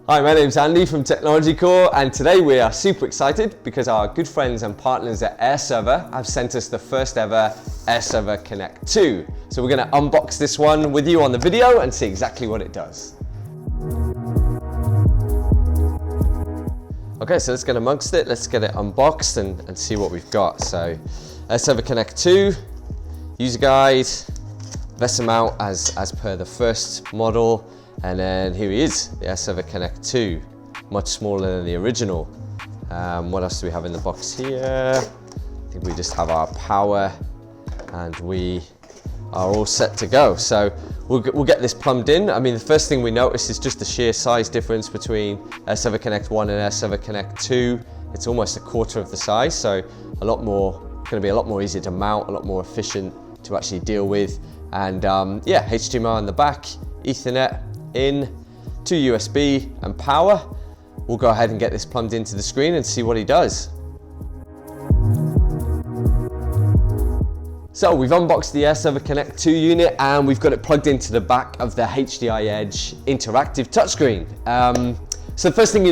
Hi, my name's Andy from Technology Core, and today we are super excited because our good friends and partners at AirServer have sent us the first ever AirServer Connect 2. So we're going to unbox this one with you on the video and see exactly what it does. Okay, so let's get amongst it. Let's get it unboxed and see what we've got. So AirServer Connect 2, user guide, vessel mount as per the first model. And then here he is, the AirServer Connect 2, much smaller than the original. What else do we have in the box here? I think we just have our power and we are all set to go. So we'll get this plumbed in. I mean, the first thing we notice is just the sheer size difference between AirServer Connect 1 and AirServer Connect 2. It's almost a quarter of the size, so going to be a lot more easier to mount, a lot more efficient to actually deal with. And yeah, HDMI on the back, Ethernet in, 2 USB and power. We'll go ahead and get this plumbed into the screen and see what he does. So we've unboxed the AirServer Connect 2 unit and we've got it plugged into the back of the HDI Edge interactive touchscreen. So the first thing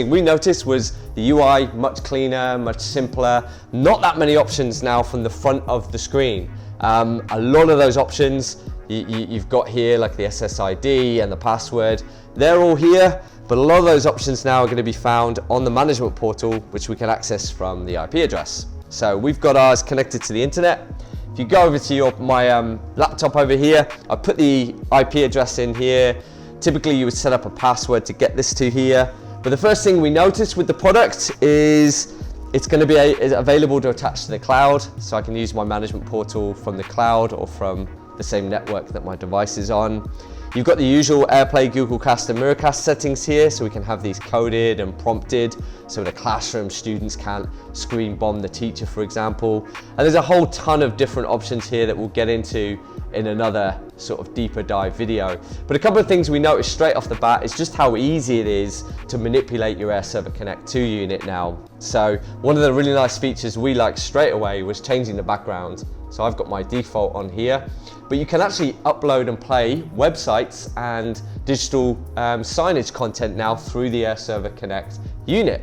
we noticed was the UI much cleaner, much simpler, not that many options now from the front of the screen. A lot of those options you've got here, like the SSID and the password, they're all here, but a lot of those options now are going to be found on the management portal, which we can access from the IP address. So we've got ours connected to the internet. If you go over to my laptop over here, I put the IP address in here. Typically you would set up a password to get this to here, but the first thing we notice with the product is it's going to be available to attach to the cloud, so I can use my management portal from the cloud or from the same network that my device is on. You've got the usual AirPlay, Google Cast and Miracast settings here, so we can have these coded and prompted, so in a classroom students can't screen bomb the teacher, for example. And there's a whole ton of different options here that we'll get into in another sort of deeper dive video. But a couple of things we noticed straight off the bat is just how easy it is to manipulate your AirServer Connect 2 unit now. So one of the really nice features we liked straight away was changing the background. So I've got my default on here, but you can actually upload and play websites and digital signage content now through the AirServer Connect unit.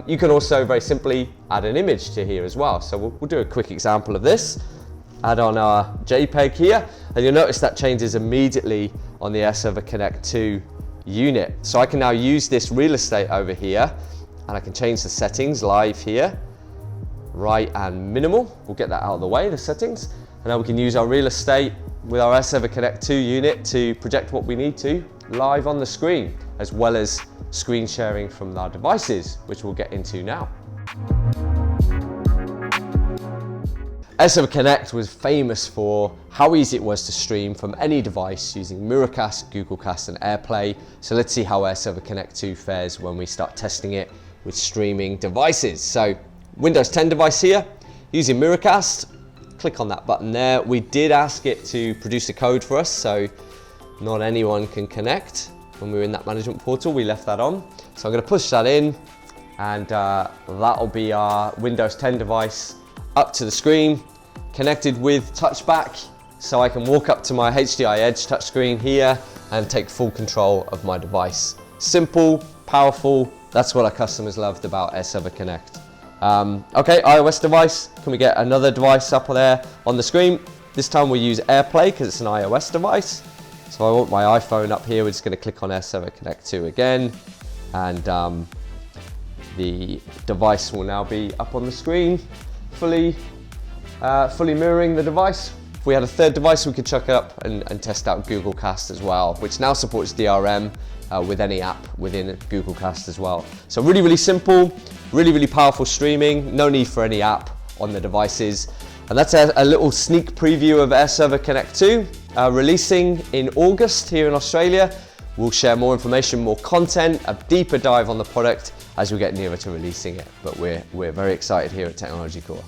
You can also very simply add an image to here as well. So we'll do a quick example of this. Add on our JPEG here, and you'll notice that changes immediately on the AirServer Connect 2 unit. So I can now use this real estate over here, and I can change the settings live here. Right and minimal, we'll get that out of the way, the settings, and now we can use our real estate with our AirServer Connect 2 unit to project what we need to live on the screen, as well as screen sharing from our devices, which we'll get into now. AirServer Connect was famous for how easy it was to stream from any device using Miracast, Google Cast and AirPlay. So let's see how AirServer Connect 2 fares when we start testing it with streaming devices. So Windows 10 device here, using Miracast, click on that button there. We did ask it to produce a code for us, so not anyone can connect. When we were in that management portal, we left that on. So I'm going to push that in, and that'll be our Windows 10 device up to the screen, connected with touchback, so I can walk up to my HDI Edge touchscreen here and take full control of my device. Simple, powerful, that's what our customers loved about AirServer Connect. Okay, iOS device, can we get another device up there on the screen? This time we'll use AirPlay because it's an iOS device. So I want my iPhone up here, we're just going to click on AirServer Connect 2 again, and the device will now be up on the screen, fully mirroring the device. If we had a third device, we could chuck it up and test out Google Cast as well, which now supports DRM with any app within Google Cast as well. So really, really simple, really powerful streaming, no need for any app on the devices. And that's a little sneak preview of AirServer Connect 2, releasing in August here in Australia. We'll share more information, more content, a deeper dive on the product as we get nearer to releasing it. But we're very excited here at Technology Core.